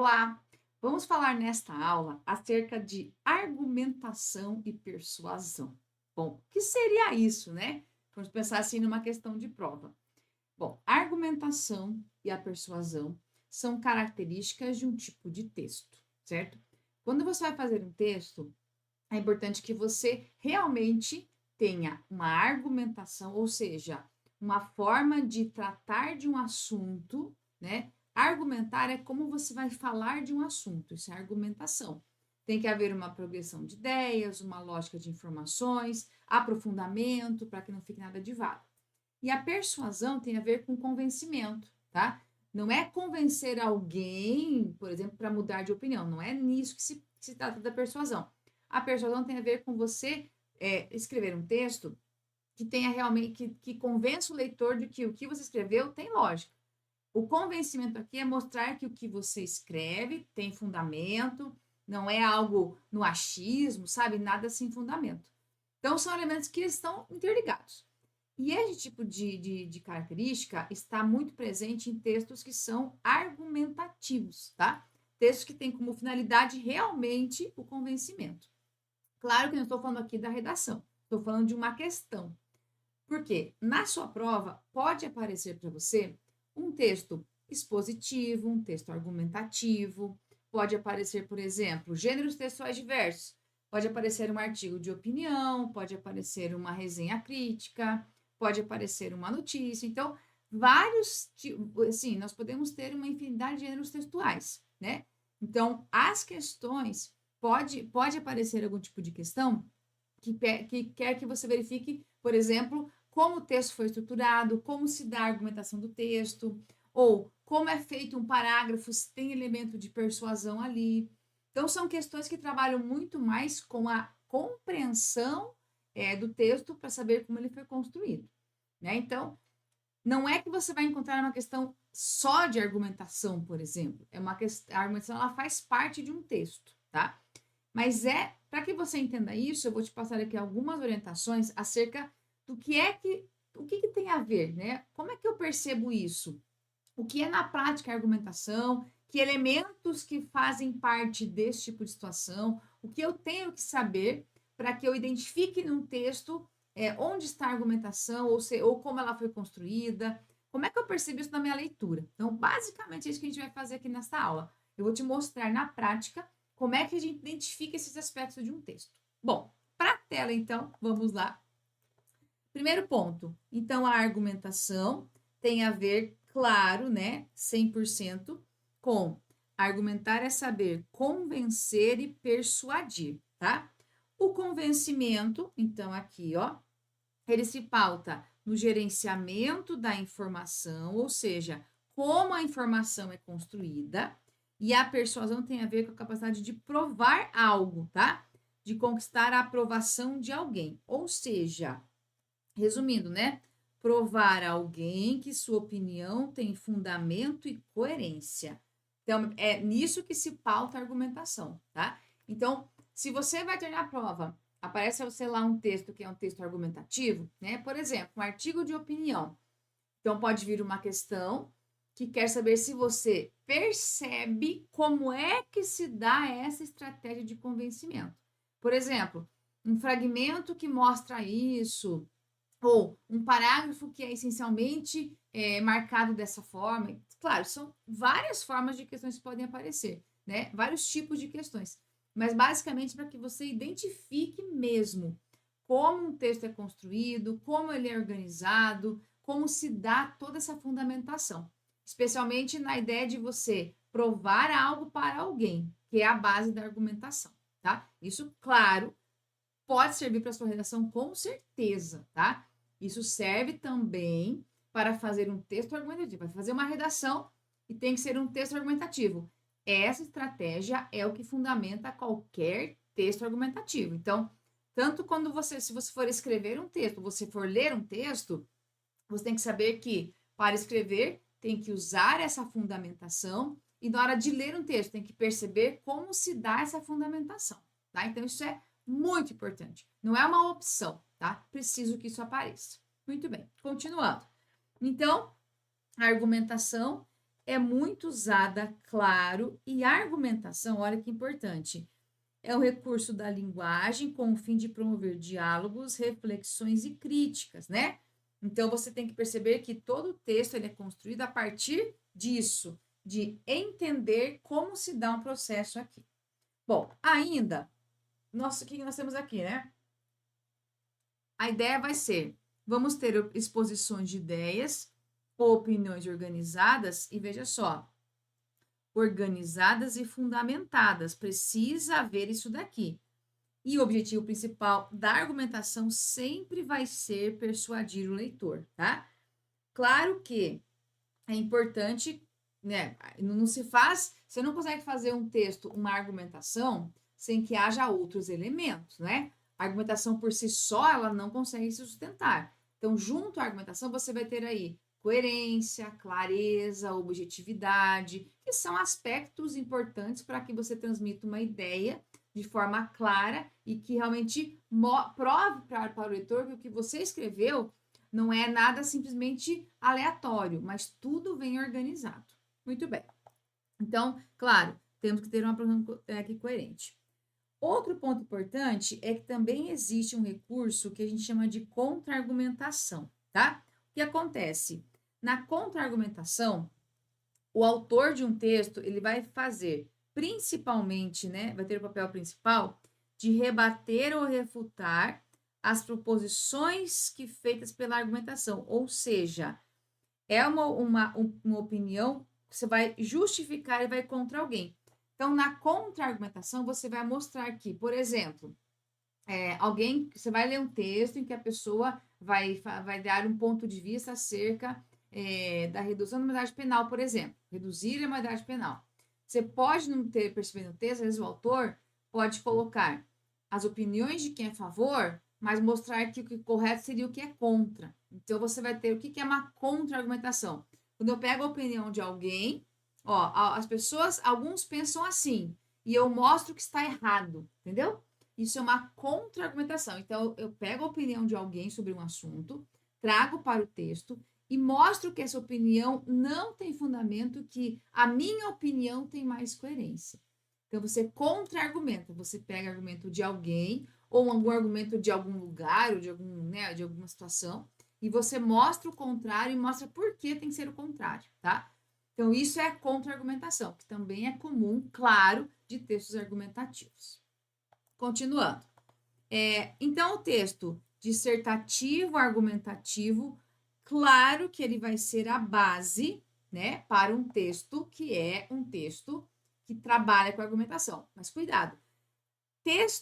Olá! Vamos falar nesta aula acerca de argumentação e persuasão. Bom, o que seria isso, né? Vamos pensar assim numa questão de prova. Bom, a argumentação e a persuasão são características de um tipo de texto, certo? Quando você vai fazer um texto, é importante que você realmente tenha uma argumentação, ou seja, uma forma de tratar de um assunto, né? Argumentar é como você vai falar de um assunto, isso é argumentação. Tem que haver uma progressão de ideias, uma lógica de informações, aprofundamento, para que não fique nada de vago. E a persuasão tem a ver com convencimento, tá? Não é convencer alguém, por exemplo, para mudar de opinião, não é nisso que se trata da persuasão. A persuasão tem a ver com você escrever um texto que tenha realmente, que convença o leitor de que o que você escreveu tem lógica. O convencimento aqui é mostrar que o que você escreve tem fundamento, não é algo no achismo, sabe? Nada sem fundamento. Então, são elementos que estão interligados. E esse tipo de característica está muito presente em textos que são argumentativos, tá? Textos que têm como finalidade realmente o convencimento. Claro que não estou falando aqui da redação, estou falando de uma questão. Porque na sua prova pode aparecer para você um texto expositivo, um texto argumentativo, pode aparecer, por exemplo, gêneros textuais diversos, pode aparecer um artigo de opinião, pode aparecer uma resenha crítica, pode aparecer uma notícia. Então, vários, assim, nós podemos ter uma infinidade de gêneros textuais, né? Então, as questões, pode aparecer algum tipo de questão que quer que você verifique, por exemplo, como o texto foi estruturado, como se dá a argumentação do texto, ou como é feito um parágrafo, se tem elemento de persuasão ali. Então, são questões que trabalham muito mais com a compreensão do texto para saber como ele foi construído. Né? Então, não é que você vai encontrar uma questão só de argumentação, por exemplo. A argumentação ela faz parte de um texto, tá? Mas para que você entenda isso, eu vou te passar aqui algumas orientações acerca do que é que, o que tem a ver, né? Como é que eu percebo isso? O que é na prática a argumentação? Que elementos que fazem parte desse tipo de situação? O que eu tenho que saber para que eu identifique num texto onde está a argumentação ou como ela foi construída? Como é que eu percebo isso na minha leitura? Então, basicamente, é isso que a gente vai fazer aqui nessa aula. Eu vou te mostrar na prática como é que a gente identifica esses aspectos de um texto. Bom, para a tela, então, vamos lá. Primeiro ponto. Então, a argumentação tem a ver, claro, né, 100% com argumentar é saber convencer e persuadir, tá? O convencimento, então, aqui, ó, ele se pauta no gerenciamento da informação, ou seja, como a informação é construída, e a persuasão tem a ver com a capacidade de provar algo, tá? De conquistar a aprovação de alguém. Ou seja, resumindo, né? Provar a alguém que sua opinião tem fundamento e coerência. Então, é nisso que se pauta a argumentação, tá? Então, se você vai ter na prova, aparece a você lá um texto que é um texto argumentativo, né? Por exemplo, um artigo de opinião. Então, pode vir uma questão que quer saber se você percebe como é que se dá essa estratégia de convencimento. Por exemplo, um fragmento que mostra isso, ou um parágrafo que é essencialmente marcado dessa forma. Claro, são várias formas de questões que podem aparecer, né? Vários tipos de questões. Mas basicamente para que você identifique mesmo como um texto é construído, como ele é organizado, como se dá toda essa fundamentação. Especialmente na ideia de você provar algo para alguém, que é a base da argumentação, tá? Isso, claro, pode servir para sua redação com certeza, tá? Isso serve também para fazer um texto argumentativo. Vai fazer uma redação e tem que ser um texto argumentativo. Essa estratégia é o que fundamenta qualquer texto argumentativo. Então, tanto quando se você for escrever um texto, você for ler um texto, você tem que saber que para escrever tem que usar essa fundamentação e na hora de ler um texto tem que perceber como se dá essa fundamentação, tá? Então isso é muito importante. Não é uma opção, tá? Preciso que isso apareça. Muito bem, continuando. Então, a argumentação é muito usada, claro, e a argumentação, olha que importante, é o recurso da linguagem com o fim de promover diálogos, reflexões e críticas, né? Então, você tem que perceber que todo o texto ele é construído a partir disso, de entender como se dá um processo aqui. Bom, ainda, o que nós temos aqui, né? A ideia vai ser, vamos ter exposições de ideias ou opiniões organizadas, e veja só, organizadas e fundamentadas, precisa haver isso daqui. E o objetivo principal da argumentação sempre vai ser persuadir o leitor, tá? Claro que é importante, né? Não se faz, você não consegue fazer um texto, uma argumentação, sem que haja outros elementos, né? A argumentação por si só, ela não consegue se sustentar. Então, junto à argumentação, você vai ter aí coerência, clareza, objetividade, que são aspectos importantes para que você transmita uma ideia de forma clara e que realmente prove para o leitor que o que você escreveu não é nada simplesmente aleatório, mas tudo vem organizado. Muito bem. Então, claro, temos que ter uma produção aqui coerente. Outro ponto importante é que também existe um recurso que a gente chama de contra-argumentação, tá? O que acontece? Na contra-argumentação, o autor de um texto, ele vai fazer principalmente, né, vai ter o papel principal de rebater ou refutar as proposições que feitas pela argumentação, ou seja, é uma opinião que você vai justificar e vai contra alguém. Então, na contra-argumentação, você vai mostrar que, por exemplo, você vai ler um texto em que a pessoa vai dar um ponto de vista acerca da redução da maioridade penal, por exemplo, reduzir a maioridade penal. Você pode não ter percebido no texto, às vezes o autor pode colocar as opiniões de quem é a favor, mas mostrar que o que é correto seria o que é contra. Então, você vai ter o que é uma contra-argumentação. Quando eu pego a opinião de alguém, as pessoas, alguns pensam assim, e eu mostro que está errado, entendeu? Isso é uma contra-argumentação. Então, eu pego a opinião de alguém sobre um assunto, trago para o texto e mostro que essa opinião não tem fundamento, que a minha opinião tem mais coerência. Então, você contra-argumenta. Você pega argumento de alguém ou algum argumento de algum lugar ou de alguma situação e você mostra o contrário e mostra por que tem que ser o contrário, tá? Então, isso é contra-argumentação, que também é comum, claro, de textos argumentativos. Continuando. Então, o texto dissertativo, argumentativo, claro que ele vai ser a base, né, para um texto que é um texto que trabalha com argumentação. Mas cuidado.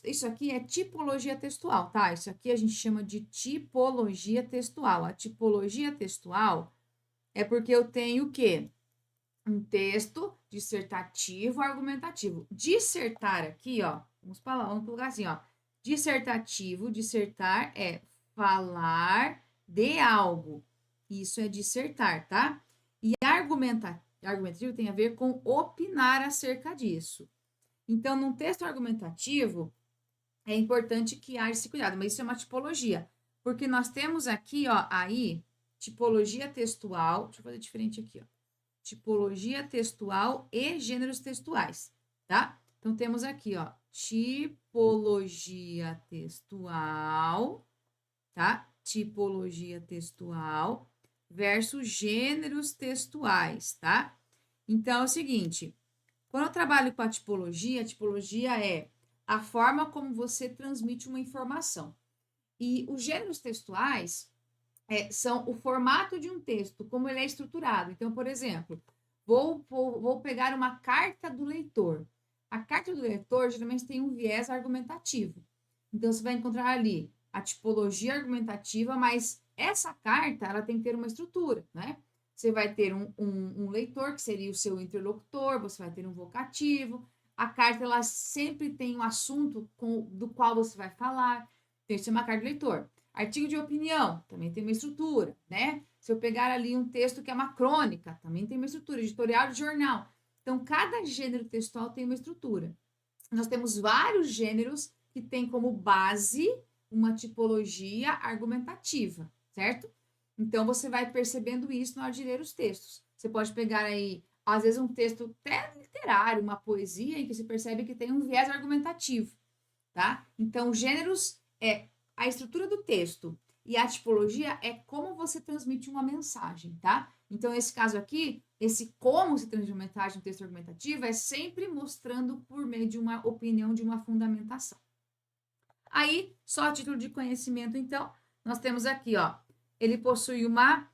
Isso aqui é tipologia textual, tá? Isso aqui a gente chama de tipologia textual. A tipologia textual é porque eu tenho o quê? Um texto dissertativo, argumentativo. Dissertar aqui, ó, vamos colocar assim, ó. Dissertativo, dissertar é falar de algo. Isso é dissertar, tá? E argumentativo tem a ver com opinar acerca disso. Então, num texto argumentativo, é importante que haja esse cuidado, mas isso é uma tipologia. Porque nós temos aqui, ó, aí, tipologia textual. Deixa eu fazer diferente aqui, ó. Tipologia textual e gêneros textuais, tá? Então, temos aqui, ó, tipologia textual, tá? Tipologia textual versus gêneros textuais, tá? Então, é o seguinte, quando eu trabalho com a tipologia é a forma como você transmite uma informação. E os gêneros textuais são o formato de um texto, como ele é estruturado. Então, por exemplo, vou pegar uma carta do leitor. A carta do leitor geralmente tem um viés argumentativo. Então, você vai encontrar ali a tipologia argumentativa, mas essa carta ela tem que ter uma estrutura, né? Você vai ter um leitor, que seria o seu interlocutor, você vai ter um vocativo. A carta ela sempre tem um assunto do qual você vai falar. Então, isso é uma carta do leitor. Artigo de opinião, também tem uma estrutura, né? Se eu pegar ali um texto que é uma crônica, também tem uma estrutura, editorial de jornal. Então, cada gênero textual tem uma estrutura. Nós temos vários gêneros que têm como base uma tipologia argumentativa, certo? Então, você vai percebendo isso na hora de ler os textos. Você pode pegar aí às vezes um texto até literário, uma poesia, em que se percebe que tem um viés argumentativo, tá? Então, gêneros é a estrutura do texto e a tipologia é como você transmite uma mensagem, tá? Então, nesse caso aqui, esse como se transmite uma mensagem no texto argumentativo é sempre mostrando por meio de uma opinião, de uma fundamentação. Aí, só a título de conhecimento, então, nós temos aqui, ó, ele possui uma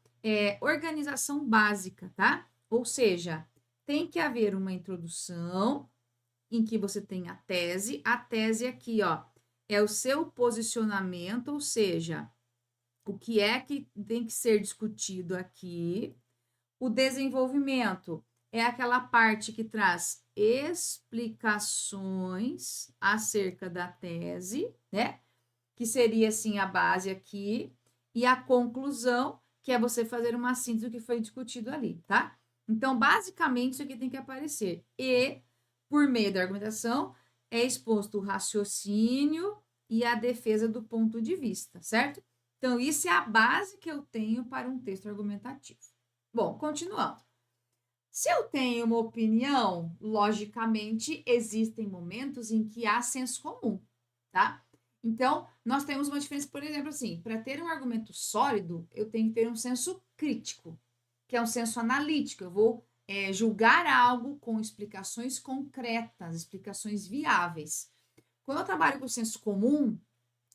organização básica, tá? Ou seja, tem que haver uma introdução em que você tem a tese. A tese aqui, ó, é o seu posicionamento, ou seja, o que é que tem que ser discutido aqui. O desenvolvimento é aquela parte que traz explicações acerca da tese, né? Que seria assim a base aqui, e a conclusão, que é você fazer uma síntese do que foi discutido ali, tá? Então, basicamente, isso aqui tem que aparecer. E, por meio da argumentação, é exposto o raciocínio e a defesa do ponto de vista, certo? Então, isso é a base que eu tenho para um texto argumentativo. Bom, continuando. Se eu tenho uma opinião, logicamente, existem momentos em que há senso comum, tá? Então, nós temos uma diferença, por exemplo, assim, para ter um argumento sólido, eu tenho que ter um senso crítico, que é um senso analítico. Eu vou julgar algo com explicações concretas, explicações viáveis. Quando eu trabalho com o senso comum,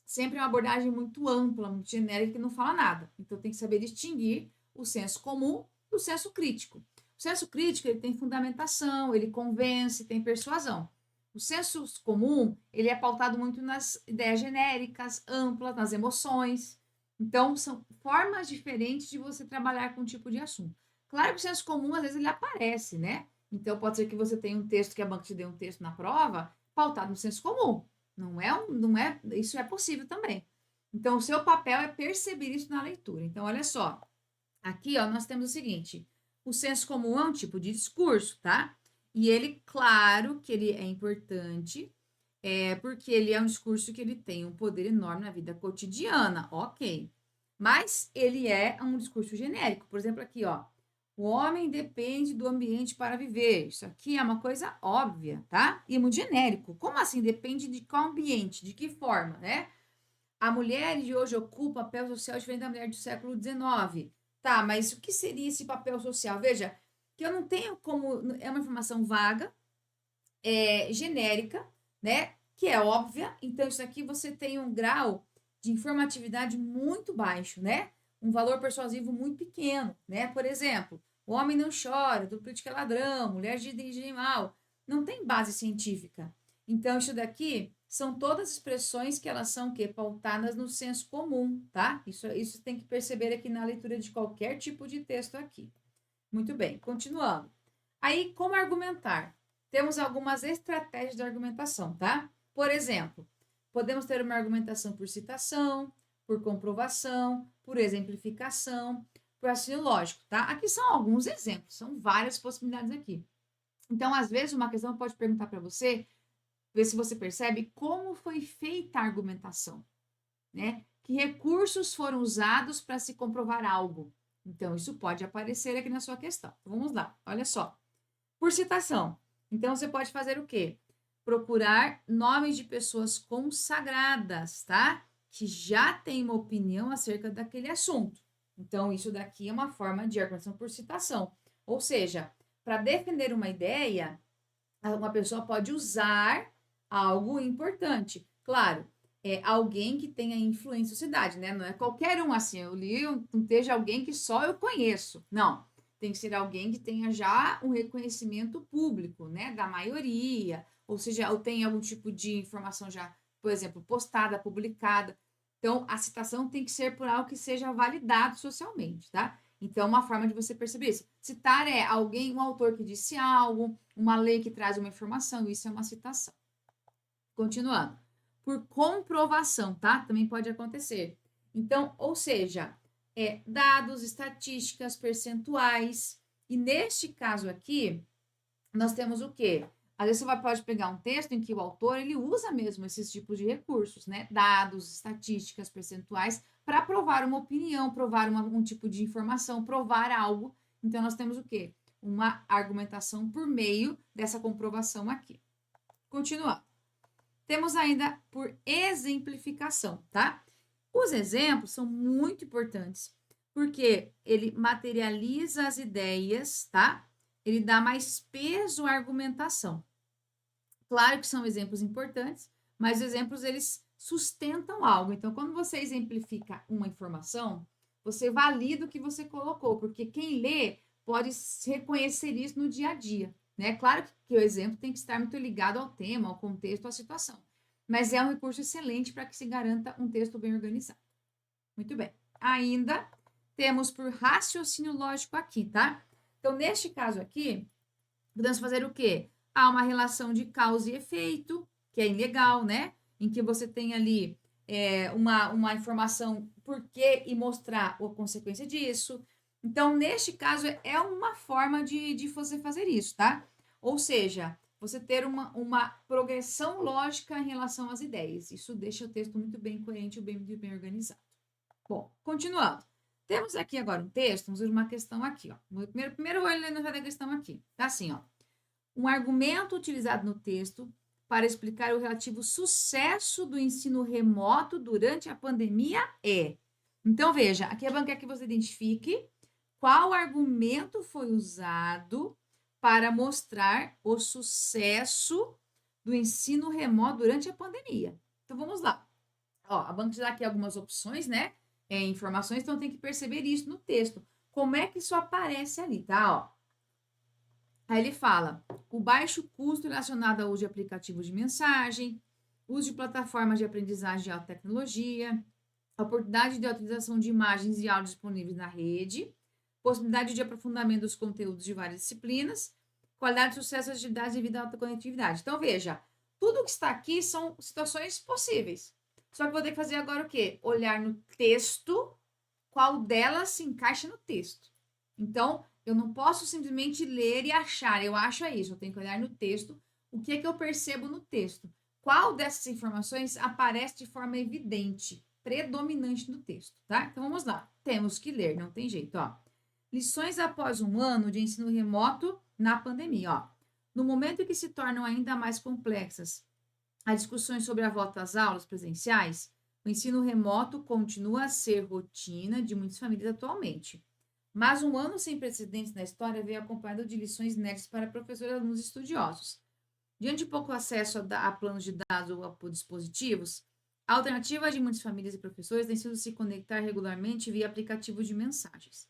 sempre é uma abordagem muito ampla, muito genérica, que não fala nada. Então, tem que saber distinguir o senso comum do senso crítico. O senso crítico, ele tem fundamentação, ele convence, tem persuasão. O senso comum, ele é pautado muito nas ideias genéricas, amplas, nas emoções. Então, são formas diferentes de você trabalhar com um tipo de assunto. Claro que o senso comum, às vezes, ele aparece, né? Então, pode ser que você tenha um texto, que a banca te dê um texto na prova, pautado no senso comum. Isso é possível também. Então, o seu papel é perceber isso na leitura. Então, olha só. Aqui, ó, nós temos o seguinte: o senso comum é um tipo de discurso, tá? E ele, claro que ele é importante, porque ele é um discurso que ele tem um poder enorme na vida cotidiana, ok. Mas ele é um discurso genérico. Por exemplo, aqui, ó. O homem depende do ambiente para viver. Isso aqui é uma coisa óbvia, tá? E muito genérico. Como assim? Depende de qual ambiente, de que forma, né? A mulher de hoje ocupa um papel social diferente da mulher do século XIX. Tá, mas o que seria esse papel social? Veja, que eu não tenho como. É uma informação vaga, genérica, né? Que é óbvia. Então, isso aqui você tem um grau de informatividade muito baixo, né? Um valor persuasivo muito pequeno, né? Por exemplo, o homem não chora, tudo político é ladrão, mulher dirige mal. Não tem base científica. Então, isso daqui são todas expressões que elas são que pautadas no senso comum, tá? Isso tem que perceber aqui na leitura de qualquer tipo de texto aqui. Muito bem, continuando. Aí, como argumentar? Temos algumas estratégias de argumentação, tá? Por exemplo, podemos ter uma argumentação por citação, por comprovação, por exemplificação, por raciocínio lógico, tá? Aqui são alguns exemplos, são várias possibilidades aqui. Então, às vezes, uma questão pode perguntar para você, ver se você percebe como foi feita a argumentação, né? Que recursos foram usados para se comprovar algo. Então, isso pode aparecer aqui na sua questão. Então, vamos lá, olha só. Por citação. Então, você pode fazer o quê? Procurar nomes de pessoas consagradas, tá? Que já têm uma opinião acerca daquele assunto. Então, isso daqui é uma forma de argumentação por citação. Ou seja, para defender uma ideia, uma pessoa pode usar algo importante. Claro, é alguém que tenha influência na sociedade, né? Não é qualquer um assim. Eu li um texto de alguém que só eu conheço. Não. Tem que ser alguém que tenha já um reconhecimento público, né? Da maioria. Ou seja, ou tem algum tipo de informação já, por exemplo, postada, publicada. Então, a citação tem que ser por algo que seja validado socialmente, tá? Então, uma forma de você perceber isso. Citar é alguém, um autor que disse algo, uma lei que traz uma informação, isso é uma citação. Continuando. Por comprovação, tá? Também pode acontecer. Então, ou seja, dados, estatísticas, percentuais. E neste caso aqui, nós temos o quê? Às vezes você pode pegar um texto em que o autor ele usa mesmo esses tipos de recursos, né? Dados, estatísticas, percentuais, para provar uma opinião, provar um tipo de informação, provar algo. Então, nós temos o quê? uma argumentação por meio dessa comprovação aqui. Continuando. Temos ainda por exemplificação, tá? Os exemplos são muito importantes, porque ele materializa as ideias, tá? Ele dá mais peso à argumentação. Claro que são exemplos importantes, mas os exemplos, eles sustentam algo. Então, quando você exemplifica uma informação, você valida o que você colocou, porque quem lê pode reconhecer isso no dia a dia, né? Claro que o exemplo tem que estar muito ligado ao tema, ao contexto, à situação, mas é um recurso excelente para que se garanta um texto bem organizado. Muito bem. Ainda temos por raciocínio lógico aqui, tá? Então, neste caso aqui, podemos fazer o quê? Há uma relação de causa e efeito, que é ilegal, né? Em que você tem ali uma informação por quê e mostrar a consequência disso. Então, neste caso, é uma forma de você fazer isso, tá? Ou seja, você ter uma progressão lógica em relação às ideias. Isso deixa o texto muito bem coerente e bem organizado. Bom, continuando. Temos aqui agora um texto, vamos ver uma questão aqui, ó. Primeiro vou ler a questão aqui. Tá assim, ó. Um argumento utilizado no texto para explicar o relativo sucesso do ensino remoto durante a pandemia é. Então, veja, aqui a banca quer que você identifique qual argumento foi usado para mostrar o sucesso do ensino remoto durante a pandemia. Então, vamos lá. Ó, a banca dá aqui algumas opções, né? Informações, então tem que perceber isso no texto. Como é que isso aparece ali, tá? Ó. Aí ele fala, o baixo custo relacionado ao uso de aplicativos de mensagem, uso de plataformas de aprendizagem de alta tecnologia, a oportunidade de utilização de imagens e áudios disponíveis na rede, possibilidade de aprofundamento dos conteúdos de várias disciplinas, qualidade de sucesso das atividades devido à alta conectividade. Então, veja, tudo que está aqui são situações possíveis. Só que vou ter que fazer agora o quê? Olhar no texto, qual delas se encaixa no texto. Então, eu não posso simplesmente ler e achar, eu acho isso, eu tenho que olhar no texto, o que é que eu percebo no texto. Qual dessas informações aparece de forma evidente, predominante no texto, tá? Então, vamos lá. Temos que ler, não tem jeito, ó. Lições após um ano de ensino remoto na pandemia, ó. No momento em que se tornam ainda mais complexas as discussões sobre a volta às aulas presenciais, o ensino remoto continua a ser rotina de muitas famílias atualmente. Mas um ano sem precedentes na história veio acompanhado de lições inéditas para professores e alunos estudiosos. Diante de pouco acesso a planos de dados ou a dispositivos, a alternativa de muitas famílias e professores tem sido se conectar regularmente via aplicativos de mensagens.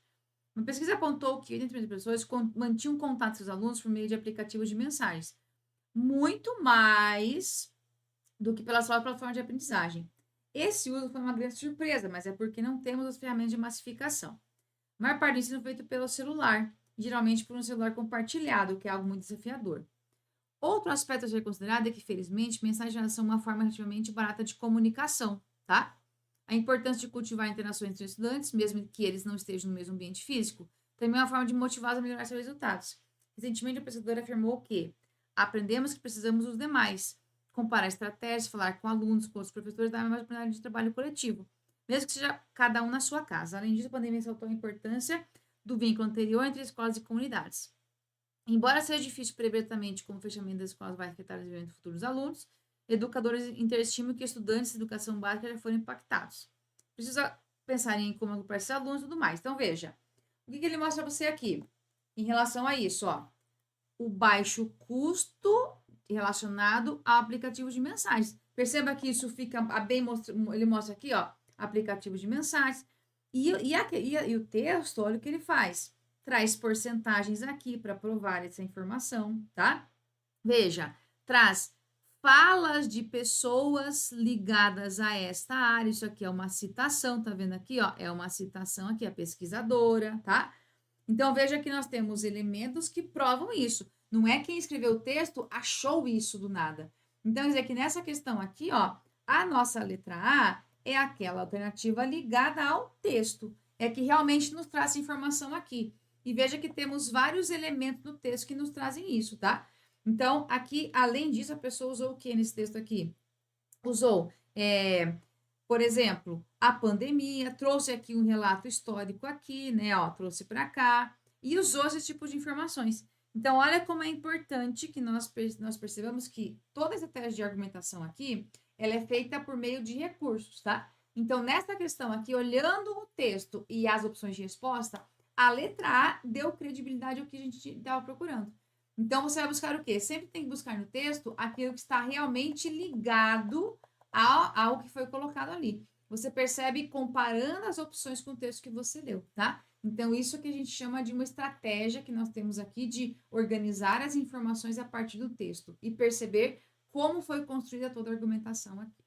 Uma pesquisa apontou que 80% das pessoas mantinham contato com seus alunos por meio de aplicativos de mensagens, muito mais do que pelas plataformas de aprendizagem. Esse uso foi uma grande surpresa, mas é porque não temos as ferramentas de massificação. A maior parte do ensino é feito pelo celular, geralmente por um celular compartilhado, que é algo muito desafiador. Outro aspecto a ser considerado é que, felizmente, mensagens são uma forma relativamente barata de comunicação, tá? A importância de cultivar interações entre estudantes, mesmo que eles não estejam no mesmo ambiente físico, também é uma forma de motivá-los a melhorar seus resultados. Recentemente, a pesquisadora afirmou que aprendemos que precisamos dos demais, comparar estratégias, falar com alunos, com outros professores, dar mais oportunidade de trabalho coletivo, mesmo que seja cada um na sua casa. Além disso, a pandemia ressaltou a importância do vínculo anterior entre escolas e comunidades. Embora seja difícil prever exatamente como o fechamento das escolas vai afetar o desenvolvimento do futuro dos alunos, educadores interestimam que estudantes de educação básica já foram impactados. Precisa pensar em como agrupar esses alunos e tudo mais. Então, veja, o que ele mostra para você aqui em relação a isso, ó? O baixo custo relacionado a aplicativos de mensagens. Perceba que isso fica bem, ele mostra aqui, ó, aplicativos de mensagens. E o texto, olha o que ele faz. Traz porcentagens aqui para provar essa informação, tá? Veja, traz falas de pessoas ligadas a esta área. Isso aqui é uma citação, tá vendo aqui, ó? É uma citação aqui, a pesquisadora, tá? Então, veja que nós temos elementos que provam isso. Não é quem escreveu o texto achou isso do nada. Então, quer dizer que nessa questão aqui, ó, a nossa letra A é aquela alternativa ligada ao texto. É que realmente nos traz informação aqui. E veja que temos vários elementos no texto que nos trazem isso, tá? Então, aqui, além disso, a pessoa usou o que nesse texto aqui? Usou, por exemplo, a pandemia, trouxe aqui um relato histórico aqui, né? Ó, trouxe para cá. e usou esse tipo de informações. Então, olha como é importante que nós percebamos que toda a estratégia de argumentação aqui, ela é feita por meio de recursos, tá? Então, nessa questão aqui, olhando o texto e as opções de resposta, a letra A deu credibilidade ao que a gente estava procurando. Então, você vai buscar o quê? Sempre tem que buscar no texto aquilo que está realmente ligado ao que foi colocado ali. Você percebe comparando as opções com o texto que você leu, tá? Então, isso que a gente chama de uma estratégia que nós temos aqui de organizar as informações a partir do texto e perceber como foi construída toda a argumentação aqui.